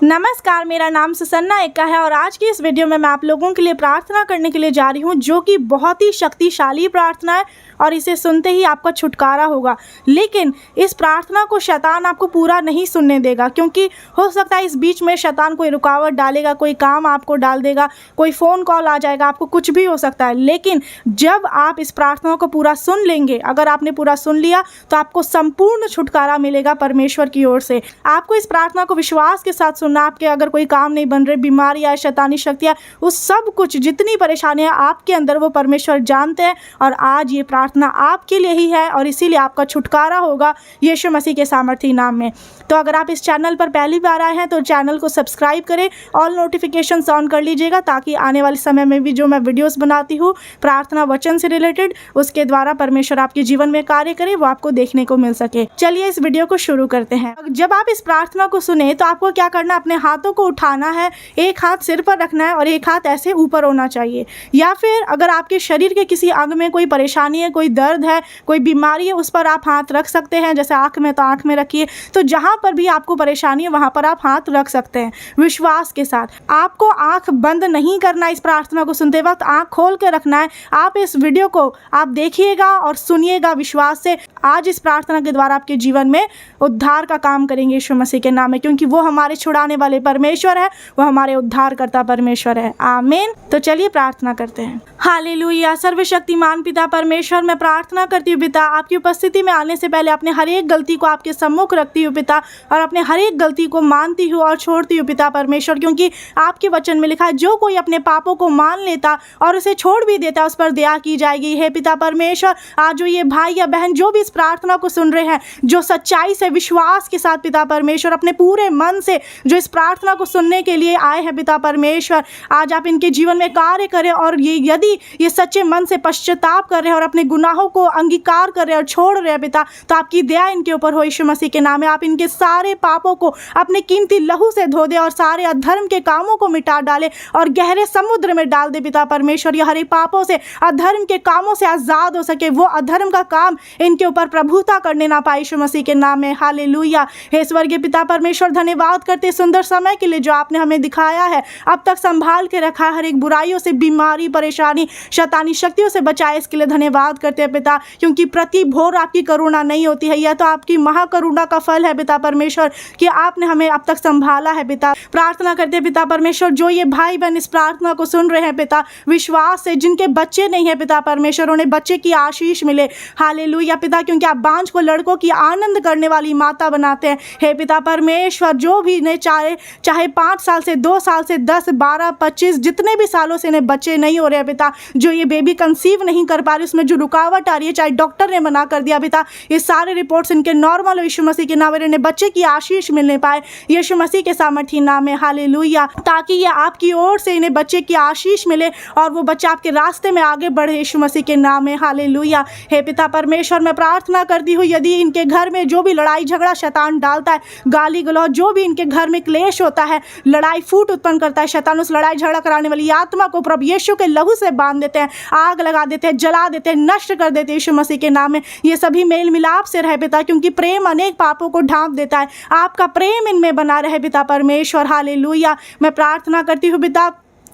नमस्कार, मेरा नाम सुसन्ना एक्का है और आज की इस वीडियो में मैं आप लोगों के लिए प्रार्थना करने के लिए जा रही हूँ, जो कि बहुत ही शक्तिशाली प्रार्थना है और इसे सुनते ही आपका छुटकारा होगा। लेकिन इस प्रार्थना को शैतान आपको पूरा नहीं सुनने देगा, क्योंकि हो सकता है इस बीच में शैतान कोई रुकावट डालेगा, कोई काम आपको डाल देगा, कोई फ़ोन कॉल आ जाएगा, आपको कुछ भी हो सकता है। लेकिन जब आप इस प्रार्थना को पूरा सुन लेंगे, अगर आपने पूरा सुन लिया तो आपको संपूर्ण छुटकारा मिलेगा परमेश्वर की ओर से। आपको इस प्रार्थना को विश्वास के साथ सुनना। आपके अगर कोई काम नहीं बन रहे, बीमारियाँ, शैतानी शक्तियाँ, उस सब कुछ जितनी परेशानियाँ आपके अंदर वो परमेश्वर जानते हैं और आज ये प्रार्थना आपके लिए ही है और इसीलिए आपका छुटकारा होगा यीशु मसीह के सामर्थी नाम में। तो अगर आप इस चैनल पर पहली बार आए हैं तो चैनल को सब्सक्राइब करें, ऑल नोटिफिकेशंस ऑन कर लीजिएगा, ताकि आने वाले समय में भी जो मैं वीडियोस बनाती हूँ प्रार्थना वचन से रिलेटेड, उसके द्वारा परमेश्वर आपके जीवन में कार्य करे, वो आपको देखने को मिल सके। चलिए इस वीडियो को शुरू करते हैं। जब आप इस प्रार्थना को सुने तो आपको क्या करना है, अपने हाथों को उठाना है, एक हाथ सिर पर रखना है और एक हाथ ऐसे ऊपर होना चाहिए। या फिर अगर आपके शरीर के किसी अंग में कोई परेशानी है, कोई दर्द है, कोई बीमारी है, उस पर आप हाथ रख सकते हैं। जैसे आँख में तो आँख में रखिए, तो जहाँ पर भी आपको परेशानी है वहाँ पर आप हाथ रख सकते हैं विश्वास के साथ। आपको आँख बंद नहीं करना, इस प्रार्थना को सुनते वक्त आँख खोल के रखना है। आप इस वीडियो को आप देखिएगा और सुनिएगा विश्वास से। आज इस प्रार्थना के द्वारा आपके जीवन में उद्धार का काम करेंगे यीशु मसीह के नाम में, क्योंकि वो हमारे छुड़ाने वाले परमेश्वर है, वो हमारे उद्धार करता परमेश्वर है। आमीन। तो चलिए प्रार्थना करते हैं। हालेलुया। सर्वशक्तिमान पिता परमेश्वर, मैं प्रार्थना करती हूँ पिता, आपकी उपस्थिति में आने से पहले अपने हर एक गलती को आपके सम्मुख रखती हूँ पिता, और अपने हर एक गलती को मानती हूँ और छोड़ती हूँ पिता परमेश्वर, क्योंकि आपके वचन में लिखा है जो कोई अपने पापों को मान लेता और उसे छोड़ भी देता उस पर दया की जाएगी। हे पिता परमेश्वर, आज जो ये भाई या बहन जो भी इस प्रार्थना को सुन रहे हैं, जो सच्चाई से विश्वास के साथ पिता परमेश्वर अपने पूरे मन से जो इस प्रार्थना को सुनने के लिए आए हैं पिता परमेश्वर, आज आप इनके जीवन में कार्य करें। और ये यदि ये सच्चे मन से पश्चाताप कर रहे हैं और अपने गुनाहों को अंगीकार कर रहे हैं और छोड़ रहे हैं पिता, तो आपकी दया इनके ऊपर हो यीशु मसीह के नाम में। आप इनके सारे पापों को अपने कीमती लहू से धो दे और सारे अधर्म के कामों को मिटा डाले और गहरे समुद्र में डाल दे पिता परमेश्वर। ये हरे पापों से, अधर्म के कामों से आजाद हो सके, वो अधर्म का काम इनके ऊपर प्रभुता करने ना पाए यीशु मसीह के नाम में। हालेलुया। हे स्वर्गीय पिता परमेश्वर, धन्यवाद करते सुंदर समय के लिए जो आपने हमें दिखाया है, अब तक संभाल के रखा, हर एक बुराइयों से, बीमारी, परेशानी, शैतानी शक्तियों से बचाए, इसके लिए धन्यवाद करते हैं पिता, क्योंकि प्रति भोर आपकी करुणा नहीं होती है। यह तो आपकी महाकरुणा का फल है पिता परमेश्वर कि आपने हमें अब तक संभाला है पिता। प्रार्थना करते हैं पिता परमेश्वर, जो ये भाई बहन इस प्रार्थना को सुन रहे हैं पिता विश्वास से, जिनके बच्चे नहीं है पिता परमेश्वर, उन्हें बच्चे की आशीष मिले। हालेलुया पिता, क्योंकि आप बांझ को लड़कों की आनंद करने वाली माता बनाते हैं। हे पिता परमेश्वर, जो भी इन्हें चाहे 5 साल से, 2 साल से, 10, 12, 25 जितने भी सालों से इन्हें बच्चे नहीं हो रहे हैं पिता, जो ये बेबी कंसीव नहीं कर पा रही, उसमें जो रुकावट आ रही है, चाहे डॉक्टर ने मना कर दिया पिता, ये सारे रिपोर्ट्स इनके नॉर्मल हो यीशु मसीह के नाम में, इन्हें बच्चे की आशीष मिलने पाए यीशु मसीह के सामर्थी नाम में। हालेलुया। ताकि ये आपकी ओर से इन्हें बच्चे की आशीष मिले और वो बच्चा आपके रास्ते में आगे बढ़े यीशु मसीह के नाम में। हालेलुया। हे पिता परमेश्वर, मैं प्रार्थना करती हूँ यदि इनके घर में जो भी लड़ाई झगड़ा शैतान डालता है, गाली गलौज, जो भी इनके घर में क्लेश होता है, लड़ाई फूट उत्पन्न करता है, शैतान उस लड़ाई झगड़ा कराने वाली आत्मा को प्रभु यीशु के लहू से बांध देते हैं, आग लगा देते हैं, जला देते हैं, नष्ट कर देते हैं यीशु मसीह के नाम में। ये सभी मेल मिलाप से रहे पिता, क्योंकि प्रेम अनेक पापों को ढांप देता है। आपका प्रेम इनमें बना रहे पिता परमेश्वर। हालेलुया। मैं प्रार्थना करती हूँ पिता,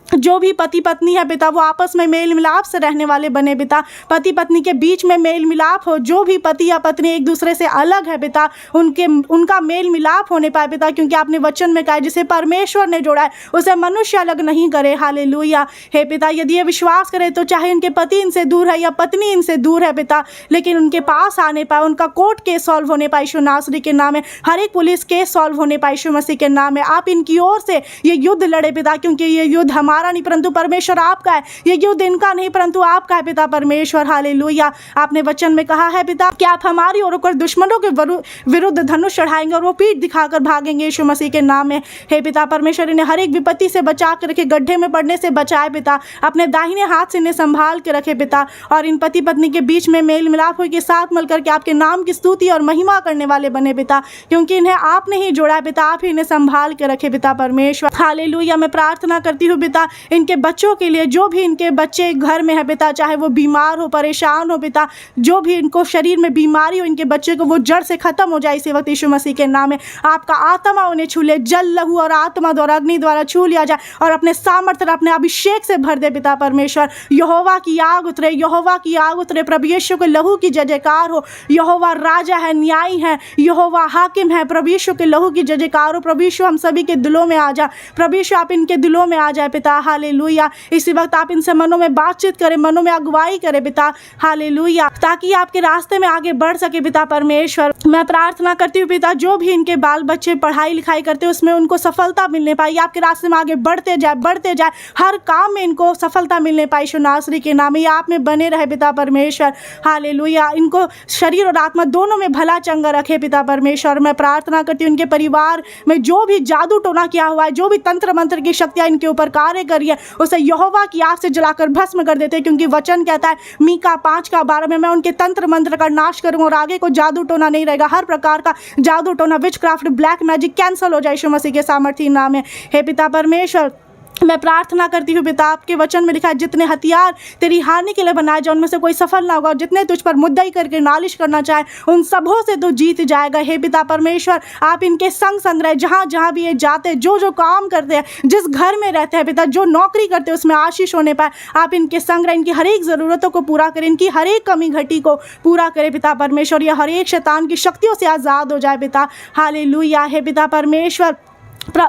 जो भी पति पत्नी है पिता, वो आपस में मेल मिलाप से रहने वाले बने पिता, पति पत्नी के बीच में मेल मिलाप हो। जो भी पति या पत्नी एक दूसरे से अलग है पिता, उनका मेल मिलाप होने पाए पिता, क्योंकि आपने वचन में कहा जिसे परमेश्वर ने जोड़ा है उसे मनुष्य अलग नहीं करे। हालेलुया। हे पिता, यदि ये विश्वास करे तो चाहे उनके पति इनसे दूर है या पत्नी इनसे दूर है पिता, लेकिन उनके पास आने पाए, उनका कोर्ट केस सॉल्व होने पाए यीशु नासरी के नाम में, हर एक पुलिस केस सॉल्व होने पाए यीशु मसीह के नाम में। आप इनकी ओर से ये युद्ध लड़े पिता, क्योंकि ये युद्ध हमारा नहीं परंतु परमेश्वर आपका है। ये युद्ध इनका नहीं परंतु आपका है पिता परमेश्वर। हालेलुया। आपने वचन में कहा है पिता कि आप हमारी ओर होकर दुश्मनों के विरुद्ध धनुष चढ़ाएंगे और वो पीठ दिखाकर भागेंगे यीशु मसीह के नाम में। हे पिता परमेश्वर, इन्हें हर एक विपत्ति से बचा के रखे, गड्ढे में पड़ने से बचाए पिता, अपने दाहिने हाथ से इन्हें संभाल के रखे पिता, और इन पति पत्नी के बीच में मेल मिलाप हो के साथ मिलकर के आपके नाम की स्तुति और महिमा करने वाले बने पिता, क्योंकि इन्हें आपने ही जोड़ा है पिता, आप ही इन्हें संभाल के रखे पिता परमेश्वर। हालेलुया। मैं प्रार्थना करती हूँ पिता, पिता इनके बच्चों के लिए, जो भी इनके बच्चे घर में है पिता, चाहे वो बीमार हो, परेशान हो पिता, जो भी इनको शरीर में बीमारी हो, इनके बच्चे को वो जड़ से खत्म हो जाए इसी वक्त यीशु मसीह के नाम में। आपका आत्मा उन्हें छू ले, जल लहू और आत्मा द्वारा, अग्नि द्वारा छू लिया जाए और अपने सामर्थ्य, अपने अभिषेक से भर दे पिता परमेश्वर। यहोवा की आग उतरे, यहोवा की आग उतरे, प्रभु यीशु के लहू की जय जयकार हो। यहोवा राजा है, न्यायी है, यहोवा हाकिम है, प्रभु यीशु के लहू की जय जयकार हो। प्रभु यीशु हम सभी के दिलों में आ जा, प्रभु यीशु आप इनके दिलों में आ जाए पिता, हालेलुया। इसी वक्त आप इनसे मनों में बातचीत करें, मनों में अगुवाई करें पिता, हालेलुया, ताकि आपके रास्ते में आगे बढ़ सके पिता परमेश्वर। मैं प्रार्थना करती हूँ पिता, जो भी इनके बाल बच्चे पढ़ाई लिखाई करते हैं उसमें उनको सफलता मिलने पाए, आपके रास्ते में आगे बढ़ते जाए, हर काम में इनको सफलता मिलने पाए यीशु नासरी के नाम में। आप में बने रहे पिता परमेश्वर, हालेलुया। इनको शरीर और आत्मा दोनों में भला चंगा रखे पिता परमेश्वर। मैं प्रार्थना करती हूँ इनके परिवार में जो भी जादू टोना किया हुआ है, जो भी तंत्र मंत्र की शक्तियाँ इनके ऊपर कार्य करी है, उसे यहोवा की आग से जलाकर भस्म कर देते हैं, क्योंकि वचन कहता है मीका 5:12 में, मैं उनके तंत्र मंत्र का नाश करूंगा और आगे को जादू टोना नहीं रहेगा। हर प्रकार का जादू टोना, विच क्राफ्ट, ब्लैक मैजिक कैंसल हो जाए यीशु मसीह के सामर्थ्य नाम में। हे पिता परमेश्वर, मैं प्रार्थना करती हूँ पिता, आपके वचन में लिखा है जितने हथियार तेरी हानि के लिए बनाए जाए उनमें से कोई सफल ना होगा, और जितने तुझ पर मुद्दई करके नालिश करना चाहे उन सबों से तू जीत जाएगा। हे पिता परमेश्वर, आप इनके संग रहे, जहाँ जहाँ भी ये जाते हैं, जो काम करते हैं, जिस घर में रहते हैं पिता, जो नौकरी करते हैं उसमें आशीष होने पाए। आप इनके संग रहे, इनकी हर एक ज़रूरतों को पूरा करें, इनकी हर एक कमी घटी को पूरा करें पिता परमेश्वर। यह हर एक शैतान की शक्तियों से आज़ाद हो जाए पिता, हालेलुया। हे पिता परमेश्वर,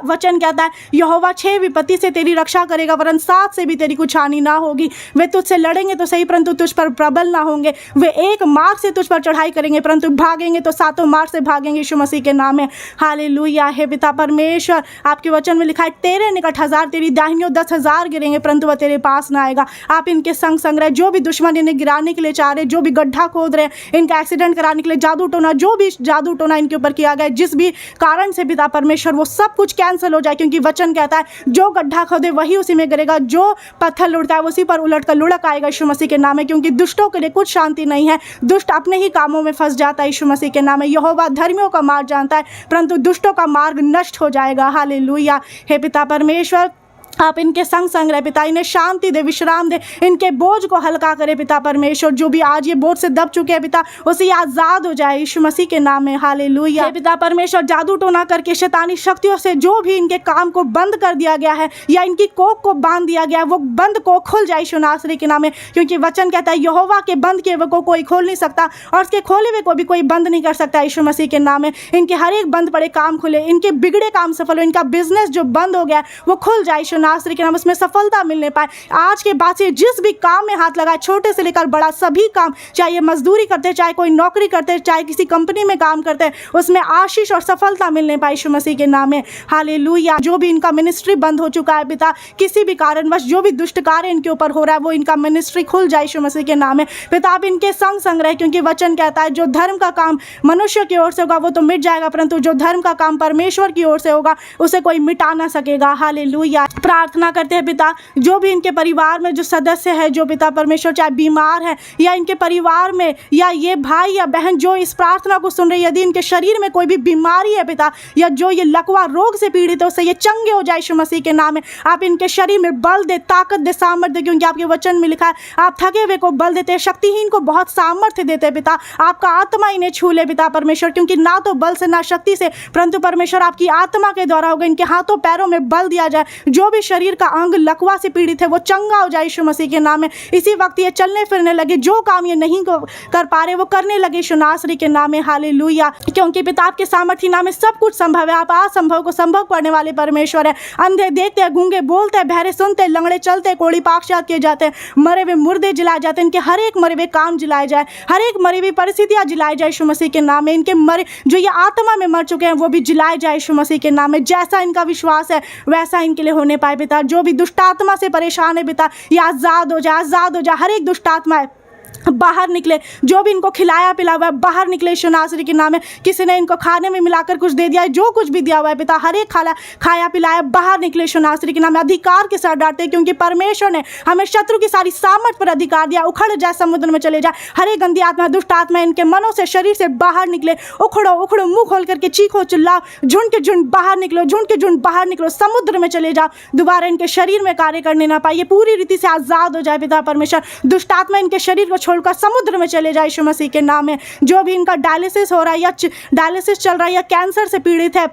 वचन कहता है यहोवा 6 विपत्ति से तेरी रक्षा करेगा, वरन 7 से भी तेरी कुछ हानि ना होगी। वे तुझसे लड़ेंगे तो सही, परंतु तुझ पर प्रबल ना होंगे। वे एक मार्ग से तुझ पर चढ़ाई करेंगे, परंतु भागेंगे तो 7 मार्ग से भागेंगे यीशु मसीह के नाम में, हालेलुया। हे पिता परमेश्वर, आपके वचन में लिखा है तेरे निकट 1000 तेरी दाहिनी ओर 10,000 गिरेंगे, परंतु वह तेरे पास ना आएगा। आप इनके संग रहे, जो भी दुश्मन इन्हें गिराने के लिए चाह रहे, जो भी गड्ढा खोद रहे, इनका एक्सीडेंट कराने के लिए जादू टोना, जो भी जादू टोना इनके ऊपर किया गया, जिस भी कारण से पिता परमेश्वर, वो सब कुछ कैंसिल हो जाए, क्योंकि वचन कहता है जो गड्ढा खोदे वही उसी में गिरेगा, जो पत्थर उड़ता है उसी पर उलट कर लुढ़क आएगा यीशु मसीह के नाम में। क्योंकि दुष्टों के लिए कुछ शांति नहीं है, दुष्ट अपने ही कामों में फंस जाता है यीशु मसीह के नाम में। यहोवा धर्मियों का मार्ग जानता है, परंतु दुष्टों का मार्ग नष्ट हो जाएगा, हालेलुया। हे पिता परमेश्वर, आप इनके संग रहे पिता, इन्हें शांति दे, विश्राम दे, इनके बोझ को हल्का करे पिता परमेश्वर। जो भी आज ये बोझ से दब चुके हैं पिता, उसे आज़ाद हो जाए यीशु मसीह के नाम में, हालेलुया। पिता परमेश्वर, जादू टोना करके शैतानी शक्तियों से जो भी इनके काम को बंद कर दिया गया है या इनकी कोख को बांध दिया गया है, वो बंद को खुल जाए यीशु नासरी के नाम में। क्योंकि वचन कहता है यहोवा के बंद किए हुए को कोई खोल नहीं सकता और उसके खोले हुए को भी कोई बंद नहीं कर सकता यीशु मसीह के नाम में। इनके हर एक बंद पड़े काम खुले, इनके बिगड़े काम सफल हो, इनका बिजनेस जो बंद हो गया वो खुल जाए यीशु नासरी के नाम, उसमें सफलता मिलने पाए। आज के बाद से जिस भी काम में हाथ लगाए, छोटे से लेकर बड़ा सभी काम, चाहे मजदूरी करते, चाहे कोई नौकरी करते, चाहे किसी कंपनी में काम करते, उसमें आशीष और सफलता मिलने पाए यीशु मसीह के नाम में, हालेलुया। जो भी इनका मिनिस्ट्री बंद हो चुका है पिता, किसी भी कारणवश जो भी दुष्ट कार्य इनके ऊपर हो रहा है, वो इनका मिनिस्ट्री खुल जाए यीशु मसीह के नाम में पिता। आप इनके संग रहे, क्योंकि वचन कहता है जो धर्म का काम मनुष्य की ओर से होगा वो तो मिट जाएगा, परंतु जो धर्म का काम परमेश्वर की ओर से होगा उसे कोई मिटा ना सकेगा, हालेलुया। प्रार्थना करते हैं पिता, जो भी इनके परिवार में जो सदस्य है, जो पिता परमेश्वर चाहे बीमार है या इनके परिवार में या ये भाई या बहन जो इस प्रार्थना को सुन रहे, यदि इनके शरीर में कोई भी बीमारी है पिता, या जो ये लकवा रोग से पीड़ित है, उससे ये चंगे हो जाए यीशु मसीह के नाम में। आप इनके शरीर में बल दे, ताकत दे, सामर्थ्य, क्योंकि आपके वचन में लिखा है आप थके हुए को बल देते हैं, शक्तिहीन को बहुत सामर्थ्य देते हैं पिता। आपका आत्मा इन्हें छू ले पिता परमेश्वर, क्योंकि ना तो बल से ना शक्ति से, परंतु परमेश्वर आपकी आत्मा के द्वारा होगा। इनके हाथों पैरों में बल दिया जाए, जो भी शरीर का अंग लकवा से पीड़ित है वो चंगा हो जाए यीशु मसीह के नाम में। इसी वक्त ये चलने फिरने लगे, जो काम ये नहीं कर पा रहे वो करने लगे यीशु नासरी के नाम में, हालेलुया। क्योंकि पिता आपके सामर्थ्य नाम में सब कुछ संभव है। आप असंभव को संभव करने वाले परमेश्वर है। अंधे देखते हैं, गूंगे बोलते हैं, बहरे सुनते हैं, लंगड़े चलते हैं, कोढ़ी पाकशात किए जाते हैं, मरे हुए मुर्दे जिलाए जाते हैं। इनके हर एक मरे हुए काम जिलाए जाए, हर एक मरी हुई परिस्थितियां जिलाई जाए यीशु मसीह के नाम में। इनके मरे जो ये आत्मा में मर चुके हैं वो भी जिलाए जाए यीशु मसीह के नाम में। जैसा इनका विश्वास है वैसा इनके लिए होने पाए पिता। जो भी दुष्ट आत्मा से परेशान है पिता, ये आज़ाद हो जाए, आज़ाद हो जाए। हर एक दुष्ट आत्मा है बाहर निकले, जो भी इनको खिलाया पिलाया हुआ है बाहर निकले यीशु नासरी के नाम में। किसी ने इनको खाने में मिलाकर कुछ दे दिया है, जो कुछ भी दिया हुआ है पिता, हर एक खाया पिलाया बाहर निकले यीशु नासरी के नाम में। अधिकार के साथ डांटते, क्योंकि परमेश्वर ने हमें शत्रु की सारी सामर्थ पर अधिकार दिया। उखड़ जाए, समुद्र में चले जाए, हर एक गंदी आत्मा, दुष्ट आत्मा इनके मनों से, शरीर से बाहर निकले। उखड़ो उखड़ो, मुंह खोल करके चीखो, चिल्लाओ, झुंड के झुंड बाहर निकलो, झुंड के झुंड बाहर निकलो, समुद्र में चले जाओ, दोबारा इनके शरीर में कार्य करने ना पाए, पूरी रीति से आजाद हो जाए पिता परमेश्वर। दुष्ट आत्मा इनके शरीर को छोड़कर समुद्र में चले जाए यीशु मसीह के नाम में। जो भी इनका डायलिसिस हो रहा है या डायलिसिस चल रहा है या कैंसर से पीड़ित है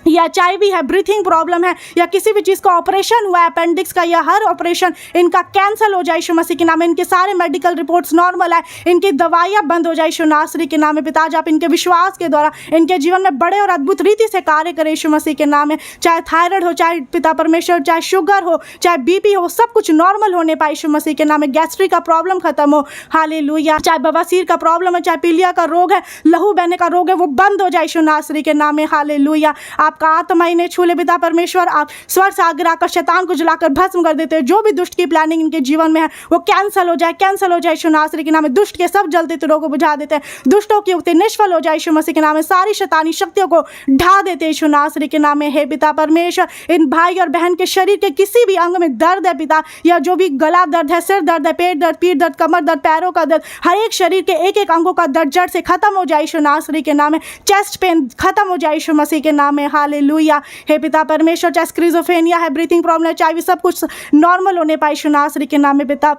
या HIV है, ब्रीथिंग प्रॉब्लम है, या किसी भी चीज़ का ऑपरेशन हुआ है अपेंडिक्स का, या हर ऑपरेशन इनका कैंसिल हो जाए यीशु मसीह के नाम में। इनके सारे मेडिकल रिपोर्ट्स नॉर्मल है, इनकी दवाइयाँ बंद हो जाए यीशु नासरी के नाम में। पिता आज आप इनके विश्वास के द्वारा इनके जीवन में बड़े और अद्भुत रीति से कार्य करें यीशु मसीह के नाम में। चाहे थायराइड हो, चाहे पिता परमेश्वर, चाहे शुगर हो, चाहे BP हो, सब कुछ नॉर्मल होने पाए यीशु मसीह के नाम में। गैस्ट्रिक का प्रॉब्लम खत्म हो, हालेलुया। चाहे बवासीर का प्रॉब्लम है, चाहे पीलिया का रोग है, लहू बहने का रोग है, वो बंद हो जाए यीशु नासरी के नाम में, हालेलुया। आपका आत्मा इन्हें छू ले पिता परमेश्वर। आप स्वर्ग से आगे आकर शैतान को जलाकर भस्म कर देते हैं। जो भी दुष्ट की प्लानिंग इनके जीवन में है वो कैंसिल हो जाए, कैंसिल हो जाए यीशु नासरी के नाम में। दुष्ट के सब जलते तिरों को बुझा देते हैं, दुष्टों की युक्ति निष्फल हो जाए यीशु मसीह के नाम में। सारी शैतानी शक्तियों को ढा देते हैं यीशु नासरी के नाम में। हे पिता परमेश्वर, इन भाई और बहन के शरीर के किसी भी अंग में दर्द है पिता, या जो भी गला दर्द है, सिर दर्द है, पेट दर्द, पीठ दर्द, कमर दर्द, पैरों का दर्द, हर एक शरीर के एक एक अंगों का दर्द जड़ से खत्म हो जाए यीशु नासरी के नाम में। चेस्ट पेन खत्म हो जाए यीशु मसीह के नाम में, हालेलुया। हे पिता परमेश्वर, चाहे स्क्रीजोफेनिया है, ब्रीथिंग प्रॉब्लम है, चाहे भी सब कुछ नॉर्मल होने पाए यीशु नासरी के नाम में पिता।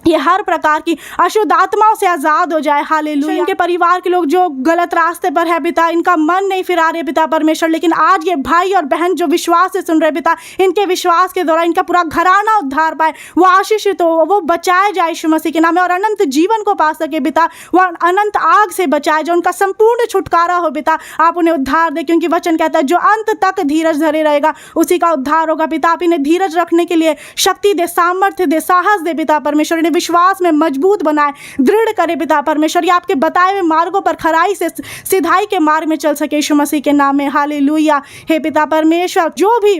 ये हर प्रकार की अशुद्ध आत्माओं से आजाद हो जाए, हालेलुया। इनके परिवार के लोग जो गलत रास्ते पर है पिता, इनका मन नहीं फिरा रहे पिता परमेश्वर, लेकिन आज ये भाई और बहन जो विश्वास से सुन रहे पिता, इनके विश्वास के द्वारा इनका पूरा घराना उद्धार पाए, वो आशीषित हो, वो बचाए जाए यीशु मसीह के नाम में, और अनंत जीवन को पा सके पिता। वो अनंत आग से बचाए, जो उनका संपूर्ण छुटकारा हो पिता। आप उन्हें उद्धार दे, क्योंकि वचन कहता है जो अंत तक धीरज धरे रहेगा उसी का उद्धार होगा पिता। आप इन्हें धीरज रखने के लिए शक्ति दे, सामर्थ्य दे, साहस दे पिता परमेश्वर। इन्हें विश्वास में मजबूत बनाए, दृढ़ करे पिता परमेश्वर। ये आपके बताए हुए मार्गों पर खराई से सिधाई के मार्ग में चल सके यीशु मसीह के नाम में, हालेलुया। हे पिता परमेश्वर, जो भी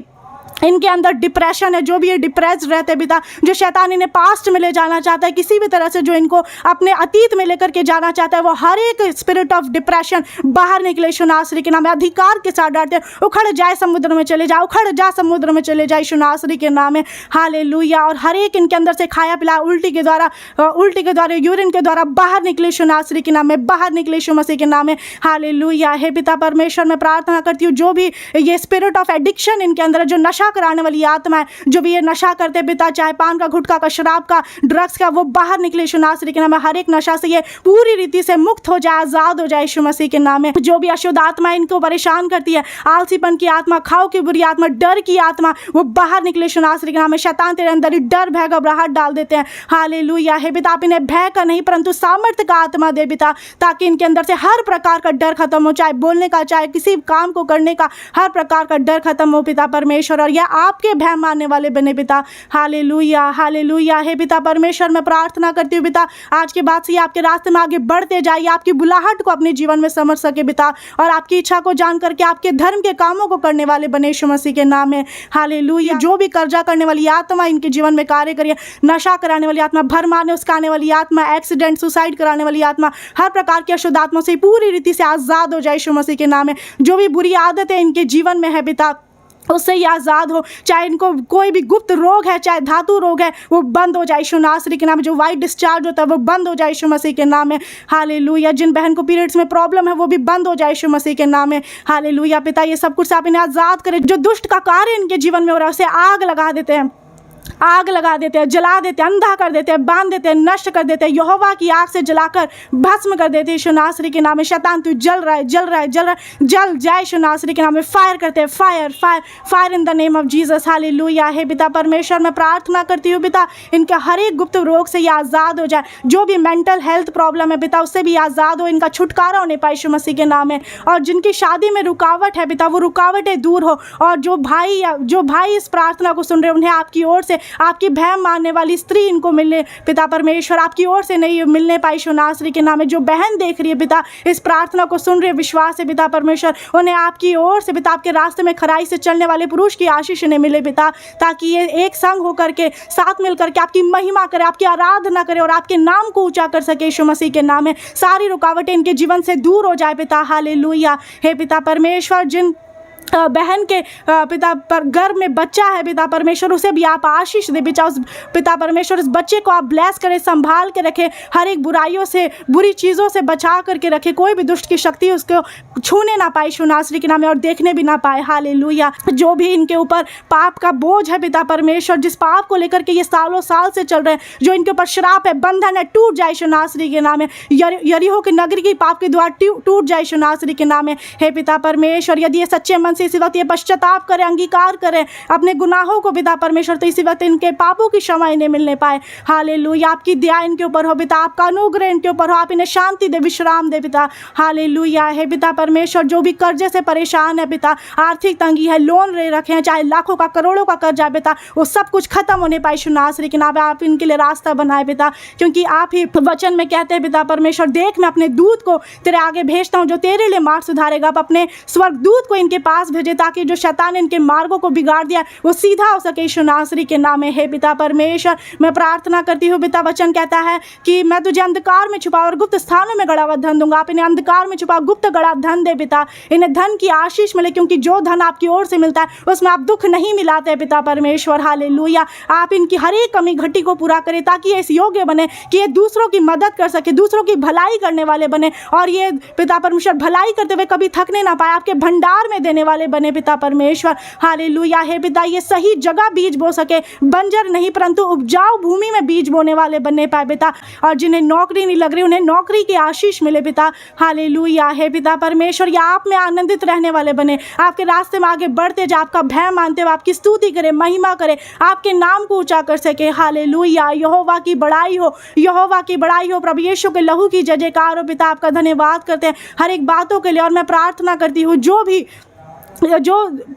इनके अंदर डिप्रेशन है, जो भी ये डिप्रेस्ड रहते हैं पिता, जो शैतान इन्हें पास्ट में ले जाना चाहता है, किसी भी तरह से जो इनको अपने अतीत में लेकर के जाना चाहता है, वो हर एक स्पिरिट ऑफ डिप्रेशन बाहर निकले यीशु नासरी के नाम में। अधिकार के साथ डांटते, उखड़ जाए, समुद्र में चले जाए, उखड़ जा, समुद्र में चले जाए यीशु नासरी के नाम में, हालेलुया। और हर एक इनके अंदर से खाया पिलाया उल्टी के द्वारा यूरिन के द्वारा बाहर निकले यीशु नासरी के नाम में, बाहर निकले यीशु मसीह के नाम में, हालेलुया। हे पिता परमेश्वर, मैं प्रार्थना करती हूँ जो भी ये स्पिरिट ऑफ एडिक्शन इनके अंदर है, जो नशा कराने वाली आत्मा है, जो भी ये नशा करते पिता, चाहे पान का, गुटखा का, शराब का, ड्रग्स का, वो बाहर निकले यीशु नासरी के नाम में। हर एक नशा से ये पूरी रीति से मुक्त हो जाए, आजाद हो जाए यीशु मसीह के नाम में। जो भी अशुद्ध आत्मा इनको परेशान करती है, आलसीपन की आत्मा, खाओ की बुरी आत्मा, डर की आत्मा, वो बाहर निकले यीशु नासरी के नाम में। शैतान तेरे अंदर ही डर, भय, घबराहट डाल देते हैं, हालेलुया। हे पिता, आप इन्हें भय का नहीं परंतु सामर्थ्य का आत्मा दे पिता, ताकि इनके अंदर से हर प्रकार का डर खत्म हो, चाहे बोलने का, चाहे किसी काम को करने का, हर प्रकार का डर खत्म हो पिता परमेश्वर, और यह आपके भय मानने वाले बने पिता, हालेलुया, हालेलुया। हे पिता परमेश्वर, मैं प्रार्थना करती हूँ पिता, आज के बाद से आपके रास्ते में आगे बढ़ते जाइए, आपकी बुलाहट को अपने जीवन में समझ सके पिता, और आपकी इच्छा को जान करके आपके धर्म के कामों को करने वाले बने यीशु मसीह के नाम में, हालेलुया। जो भी कर्जा करने वाली आत्मा इनके जीवन में कार्य करिए, नशा कराने वाली आत्मा, भर मारने उस्काने वाली आत्मा, एक्सीडेंट, सुसाइड कराने वाली आत्मा, हर प्रकार की अशुद्ध आत्मा से पूरी रीति से आजाद हो जाए यीशु मसीह के नाम में। जो भी बुरी आदतें इनके जीवन में है पिता, उससे ही आज़ाद हो, चाहे इनको कोई भी गुप्त रोग है, चाहे धातु रोग है, वो बंद हो जाए यीशु नासरी के नाम में। जो वाइट डिस्चार्ज होता है वो बंद हो जाए यीशु मसीह के नाम में, हालेलुया। जिन बहन को पीरियड्स में प्रॉब्लम है वो भी बंद हो जाए यीशु मसीह के नाम में, हालेलुया। पिता, ये सब कुछ आप इन्हें आज़ाद करें। जो दुष्ट का कार्य इनके जीवन में हो रहा है उसे आग लगा देते हैं, आग लगा देते हैं, जला देते हैं, अंधा कर देते हैं, बांध देते हैं, नष्ट कर देते हैं, यहोवा की आग से जलाकर भस्म कर देते हैं यीशु नासरी के नाम में। शैतान तू जल रहा है, जल रहा है, जल रहा है, जल जाए यीशु नासरी के नाम में। फायर करते हैं, fire fire fire in the name of Jesus, hallelujah. हे पिता परमेश्वर, मैं प्रार्थना करती हूँ पिता, इनके हर एक गुप्त रोग से ये आज़ाद हो जाए। जो भी मेंटल हेल्थ प्रॉब्लम है पिता, उससे भी आज़ाद हो, इनका छुटकारा होने पाए यीशु मसीह के नाम में। और जिनकी शादी में रुकावट है पिता, वो रुकावटें दूर हो, और जो भाई इस प्रार्थना को सुन रहे हैं उन्हें आपकी ओर से आपकी भय मानने वाली स्त्री इनको मिलने पिता परमेश्वर आपकी ओर से नहीं मिलने पाई यीशु नासरी के नाम में। जो बहन देख रही है पिता, इस प्रार्थना को सुन रही है, विश्वास है पिता परमेश्वर, उन्हें आपकी ओर से पिता आपके रास्ते में खराई से चलने वाले पुरुष की आशीष इन्हें मिले पिता, ताकि ये एक संग होकर के साथ मिलकर के आपकी महिमा करे, आपकी आराधना करे और आपके नाम को ऊंचा कर सके यीशु मसीह के नाम में। सारी रुकावटें इनके जीवन से दूर हो जाए पिता। हालेलुया। हे पिता परमेश्वर, जिन बहन के पिता पर घर में बच्चा है पिता परमेश्वर, उसे भी आप आशीष दे पिता। उस पिता परमेश्वर उस बच्चे को आप ब्लेस करें, संभाल के रखें, हर एक बुराइयों से, बुरी चीज़ों से बचा करके रखें, कोई भी दुष्ट की शक्ति उसको छूने ना पाए यीशु नासरी के नाम में और देखने भी ना पाए। हालेलुया। जो भी इनके ऊपर पाप का बोझ है पिता परमेश्वर, जिस पाप को लेकर के ये सालों साल से चल रहे हैं, जो इनके ऊपर श्राप है, बंधन है, टूट जाए यीशु नासरी के नाम में। यरीहो की नगरी की पाप के द्वार टूट जाए यीशु नासरी के नाम में। हे पिता परमेश्वर, यदि ये सच्चे मन से इसी वक्त ये पश्चाताप करें, अंगीकार करें अपने गुनाहों को पिता परमेश्वर, तो इसी वक्त इनके पापों की क्षमा इन्हें मिलने पाए। हालेलुया। आपकी दया इनके ऊपर हो पिता, आपका अनुग्रह इनके ऊपर हो, आप इन्हें शांति दे, विश्राम दे पिता। हालेलुया। है पिता परमेश्वर, जो भी कर्जे से परेशान है पिता, आर्थिक तंगी है, लोन ले रखे हैं, चाहे लाखों का करोड़ों का कर्जा है पिता, वो सब कुछ खत्म होने पाए यीशु नासरी के नाम में। आप इनके लिए रास्ता बनाए पिता, क्योंकि आप ही वचन में कहते हैं पिता परमेश्वर, देख मैं अपने दूत को तेरे आगे भेजता हूँ जो तेरे लिए मार्ग सुधारेगा। आप अपने स्वर्ग दूत को इनके पास भेजे, ताकि जो शैतान ने इनके मार्गों को बिगाड़ दिया वो सीधा हो सके यीशु नासरी के नाम में। हे पिता परमेश्वर, मैं प्रार्थना करती हूँ पिता, वचन कहता है कि मैं तुझे अंधकार में छुपा और गुप्त स्थानों में गड़ा हुआ धन दूंगा। आप इन्हें अंधकार में छुपा, गुप्त गड़ा धन दे पिता, इन्हें धन की आशीष मिले, क्योंकि जो धन आपकी ओर से मिलता है उसमें आप दुख नहीं मिलाते पिता परमेश्वर। हालेलुया। आप इनकी हर एक कमी घटी को पूरा करें, ताकि ये इस योग्य बने कि ये दूसरों की मदद कर सके, दूसरों की भलाई करने वाले बने, और ये पिता परमेश्वर भलाई करते हुए कभी थकने ना पाए, आपके भंडार में देने वाले बने पिता परमेश्वर। हालेलुया। हे पिता, ये सही जगह बीज बो सके, बंजर नहीं परंतु उपजाऊ भूमि में बीज बोने वाले बनने पाए पिता, और जिन्हें नौकरी नहीं लग रही उन्हें नौकरी की आशीष मिले पिता। हालेलुया। हे पिता परमेश्वर, या आप में आनंदित रहने वाले बने, आपके रास्ते में आगे बढ़ते जाए, आपका भय मानते हुए आपकी स्तुति करे, महिमा करे, आपके नाम को ऊंचा कर सके। हालेलुया। यहोवा की बड़ाई हो, यहोवा की बड़ाई हो, प्रभु यीशु के लहू की जय जयकार हो पिता। आपका धन्यवाद करते हैं हर एक बातों के लिए, और मैं प्रार्थना करती हूँ जो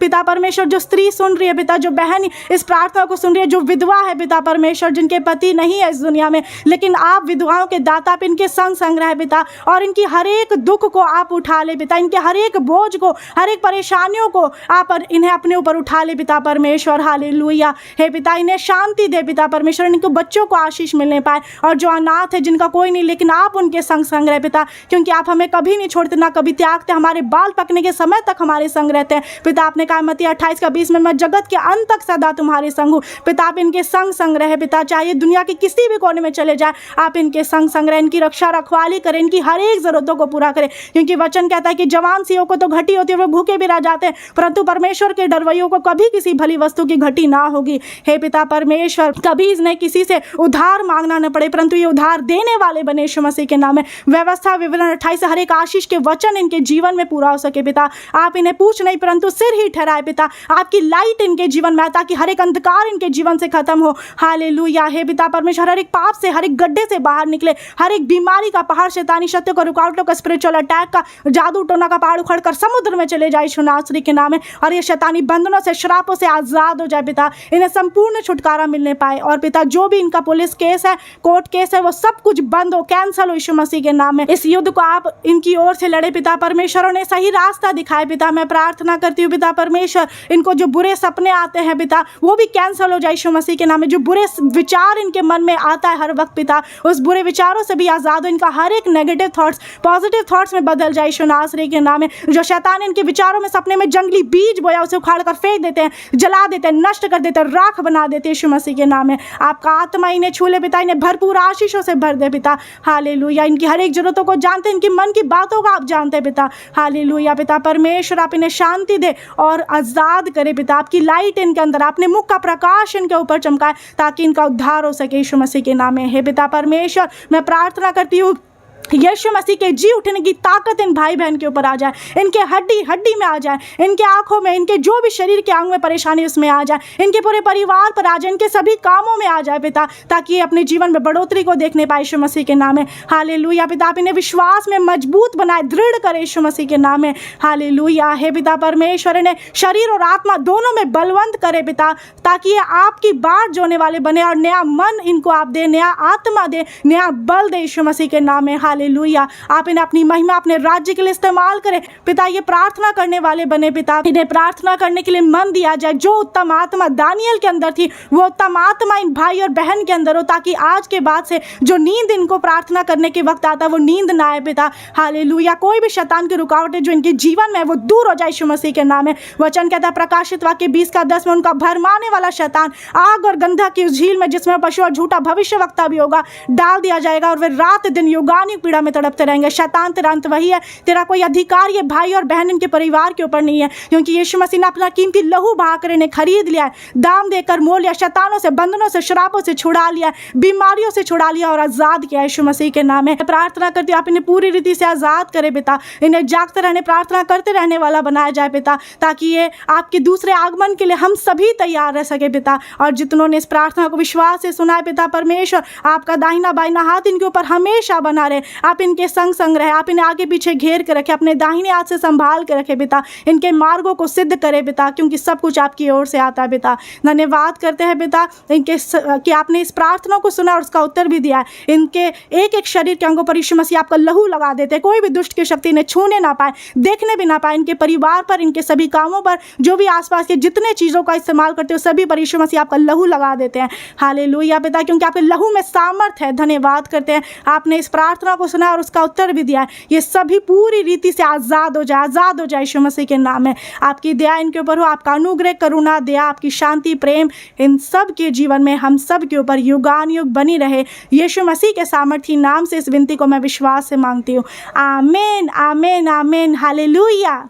पिता परमेश्वर, जो स्त्री सुन रही है पिता, जो बहन इस प्रार्थना को सुन रही है, जो विधवा है पिता परमेश्वर, जिनके पति नहीं है इस दुनिया में, लेकिन आप विधवाओं के दाता, आप इनके संग रहे पिता, और इनकी हर एक दुख को आप उठा ले पिता, इनके हर एक बोझ को, हर एक परेशानियों को आप इन्हें अपने ऊपर उठा ले पिता परमेश्वर। हालेलुया। हे पिता, इन्हें शांति दे पिता परमेश्वर, इनके बच्चों को आशीष मिलने पाए, और जो अनाथ है, जिनका कोई नहीं, लेकिन आप उनके संग रहे पिता, क्योंकि आप हमें कभी नहीं छोड़ते, ना कभी त्यागते, हमारे बाल पकने के समय तक हमारे संग रहते हैं पिता। आपने कहा मत्ती 28:20 में, मैं जगत के अंत तक सदा तुम्हारे संग हूँ पिता। आप इनके संग रहे पिता, चाहे दुनिया के किसी भी कोने में चले जाए, आप इनके संग रहे, इनकी रक्षा रखवाली करें, इनकी हर एक जरूरतों को पूरा करें, क्योंकि वचन कहता है कि जवान सियों को तो घटी होती है, वो भूखे भी रह जाते हैं, परंतु परमेश्वर के डरवैयों को कभी किसी भली वस्तु की घटी ना होगी। हे पिता परमेश्वर, कभी इसने किसी से उधार मांगना न पड़े, परंतु ये उधार देने वाले बने यीशु मसीह के नाम में। व्यवस्था विवरण 28 से हर एक आशीष के वचन इनके जीवन में पूरा हो सके पिता। आप इन्हें पूछ नहीं परंतु सिर ही ठहराए पिता, आपकी लाइट इनके जीवन में, ताकि हर एक अंधकार इनके जीवन से खत्म हो। हालेलुया। हे पिता परमेश्वर, हर एक पाप से, हर एक गड्ढे से बाहर निकले, हर एक बीमारी का पहाड़, शैतानी शक्तियों का, रुकावटों का, स्पिरिचुअल अटैक का, जादू टोना का पहाड़ उखड़ कर समुद्र में चले जाए यीशु नासरी के नाम में, और ये शैतानी बंधनों से, श्रापों से आजाद हो जाए पिता, इन्हें संपूर्ण छुटकारा मिलने पाए। और पिता, जो भी इनका पुलिस केस है, कोर्ट केस है, वो सब कुछ बंद हो, कैंसल हो यीशु मसीह के नाम में। इस युद्ध को आप इनकी ओर से लड़े पिता परमेश्वर, उन्हें सही रास्ता दिखाए पिता। मैं प्रार्थना करती हूँ पिता परमेश्वर, इनको जो बुरे सपने आते हैं पिता, वो भी कैंसिल हो जाए यीशु मसीह के नाम में। जो बुरे विचार इनके मन में आता है हर वक्त पिता, उस बुरे विचारों से भी आजाद हो, इनका हर एक नेगेटिव थॉट्स पॉजिटिव थॉट्स में बदल जाए यीशु नासरी के नाम में। जो शैतान इनके विचारों में, सपने में जंगली बीज बोया, उसे उखाड़ कर फेंक देते हैं, जला देते हैं, नष्ट कर देते हैं, राख बना देते हैं यीशु मसीह के नाम में। आपका आत्मा इन्हें छू ले पिता, इन्हें भरपूर आशीषों से भर दे पिता। हालेलुया। इनकी हर एक जरूरतों को जानते हैं, इनकी मन की बातों को आप जानते हैं पिता। हालेलुया। पिता परमेश्वर, आप इन्हें शांति दे और आजाद करे पिता। आपकी लाइट इनके अंदर, आपने मुख का प्रकाश इनके ऊपर चमकाए, ताकि इनका उद्धार हो सके यीशु मसीह के नाम में। हे पिता परमेश्वर, मैं प्रार्थना करती हूँ यीशु मसीह के जी उठने की ताकत इन भाई बहन के ऊपर आ जाए, इनके हड्डी हड्डी में आ जाए, इनके आंखों में, इनके जो भी शरीर के अंग में परेशानी उसमें आ जाए, इनके पूरे परिवार पर आ जाए, इनके सभी कामों में आ जाए पिता, ताकि ये अपने जीवन में बढ़ोतरी को देखने पाए यीशु मसीह के नाम में। हालेलुया पिता, आप इन्हें विश्वास में मजबूत बनाए, दृढ़ करे यीशु मसीह के नाम में। हालेलुया। हे पिता परमेश्वर, इन्हें शरीर और आत्मा दोनों में बलवंत करे पिता, ताकि ये आपकी बात जोने वाले बने और नया मन इनको आप दे, नया आत्मा दे, नया बल दे यीशु मसीह के नाम में। हालेलुया। आप इन्हें अपनी महिमा, अपने राज्य के लिए इस्तेमाल करें पिता। ये प्रार्थना करने वाले बने पिता, इन्हें प्रार्थना करने के लिए मन दिया जाए। जो उत्तम आत्मा दानियल के अंदर थी, वो उत्तम आत्मा इन भाई और बहन के अंदर हो, ताकि आज के बाद से जो नींद इनको प्रार्थना करने के वक्त आता है वो नींद ना आए पिता। हालेलुया। कोई भी शैतान की रुकावटें जो इनके जीवन में वो दूर हो जाए यीशु मसीह के नाम में। वचन कहता है प्रकाशित वाक्य 20:10 में, उनका भरमाने वाला शैतान आग और गंधक की उस झील में, जिसमें पशु और झूठा भविष्यवक्ता भी होगा, डाल दिया जाएगा और वे रात दिन युगानुयुग पीड़ा में तड़पते रहेंगे। शैतान तेरा अंत वही है, तेरा कोई अधिकार ये भाई और बहन इनके परिवार के ऊपर नहीं है, क्योंकि यीशु मसीह ने अपना कीमती लहू बहाकर इन्हें खरीद लिया है, दाम देकर मोल लिया, शैतानों से, बंधनों से, शराबों से छुड़ा लिया, बीमारियों से छुड़ा लिया और आजाद किया यीशु मसीह के नाम में। प्रार्थना करती हूँ आप इन्हें पूरी रीति से आजाद करें पिता, इन्हें जागते रहने, प्रार्थना करते रहने वाला बनाया जाए पिता, ताकि ये आपके दूसरे आगमन के लिए हम सभी तैयार रह सके पिता। और जितनों ने इस प्रार्थना को विश्वास से सुना है पिता परमेश्वर, आपका दाहिना बाइना हाथ इनके ऊपर हमेशा बना रहे, आप इनके संग संग रहे, आप इन्हें आगे पीछे घेर के रखे, अपने दाहिने हाथ से संभाल के रखे पिता, इनके मार्गों को सिद्ध करे पिता, क्योंकि सब कुछ आपकी ओर से आता है पिता। धन्यवाद करते हैं पिता इनके कि आपने इस प्रार्थना को सुना और उसका उत्तर भी दिया है। इनके एक एक शरीर के अंगों पर यीशु मसीह आपका लहू लगा देते, कोई भी दुष्ट की शक्ति इन्हें छूने ना पाए, देखने भी ना पाए, इनके परिवार पर, इनके सभी कामों पर, जो भी आसपास के जितने चीज़ों का इस्तेमाल करते हो सभी पर यीशु मसीह आपका लहू लगा देते हैं। हालेलुया पिता, क्योंकि आपके लहू में सामर्थ है। धन्यवाद करते हैं आपने इस प्रार्थना को सुना और उसका उत्तर भी दिया है। ये सभी पूरी रीति से आज़ाद हो जाए, आज़ाद हो जाए यीशु मसीह के नाम में। आपकी दया इनके ऊपर हो, आपका अनुग्रह, करुणा, दया, आपकी शांति, प्रेम इन सब के जीवन में हम सब के ऊपर युगानुयुग बनी रहे। यीशु मसीह के सामर्थी नाम से इस विनती को मैं विश्वास से मांगती हूँ। आमीन, आमीन, आमीन। हालेलुया।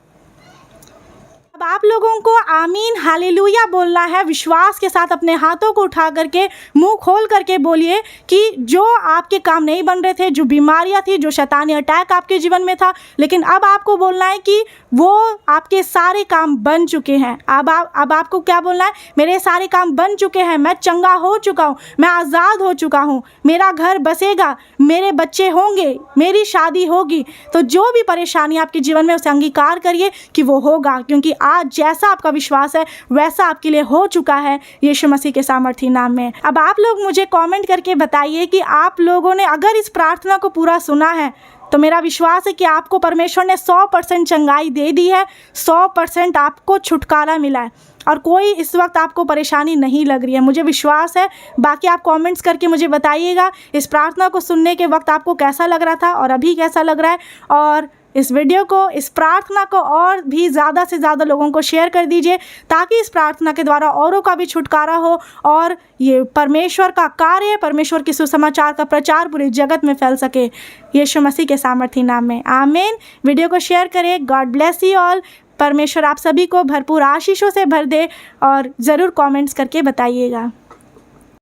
अब आप लोगों को आमीन हालेलुया बोलना है। विश्वास के साथ अपने हाथों को उठा करके, मुंह खोल करके बोलिए कि जो आपके काम नहीं बन रहे थे, जो बीमारियां थी, जो शैतानी अटैक आपके जीवन में था, लेकिन अब आपको बोलना है कि वो आपके सारे काम बन चुके हैं। अब आपको क्या बोलना है? मेरे सारे काम बन चुके हैं, मैं चंगा हो चुका हूँ, मैं आज़ाद हो चुका हूँ, मेरा घर बसेगा, मेरे बच्चे होंगे, मेरी शादी होगी। तो जो भी परेशानी आपके जीवन में उसे अंगीकार करिए कि वो होगा, क्योंकि आज जैसा आपका विश्वास है वैसा आपके लिए हो चुका है यीशु मसीह के सामर्थी नाम में। अब आप लोग मुझे कमेंट करके बताइए कि आप लोगों ने अगर इस प्रार्थना को पूरा सुना है तो मेरा विश्वास है कि आपको परमेश्वर ने 100% चंगाई दे दी है, 100% आपको छुटकारा मिला है और कोई इस वक्त आपको परेशानी नहीं लग रही है, मुझे विश्वास है। बाकी आप कमेंट्स करके मुझे बताइएगा इस प्रार्थना को सुनने के वक्त आपको कैसा लग रहा था और अभी कैसा लग रहा है। और इस वीडियो को, इस प्रार्थना को और भी ज़्यादा से ज़्यादा लोगों को शेयर कर दीजिए, ताकि इस प्रार्थना के द्वारा औरों का भी छुटकारा हो और ये परमेश्वर का कार्य, परमेश्वर के सुसमाचार का प्रचार पूरे जगत में फैल सके, यीशु मसीह के सामर्थी नाम में। आमीन। वीडियो को शेयर करें। God bless you all. परमेश्वर आप सभी को भरपूर आशीषों से भर दे और ज़रूर कमेंट्स करके बताइएगा।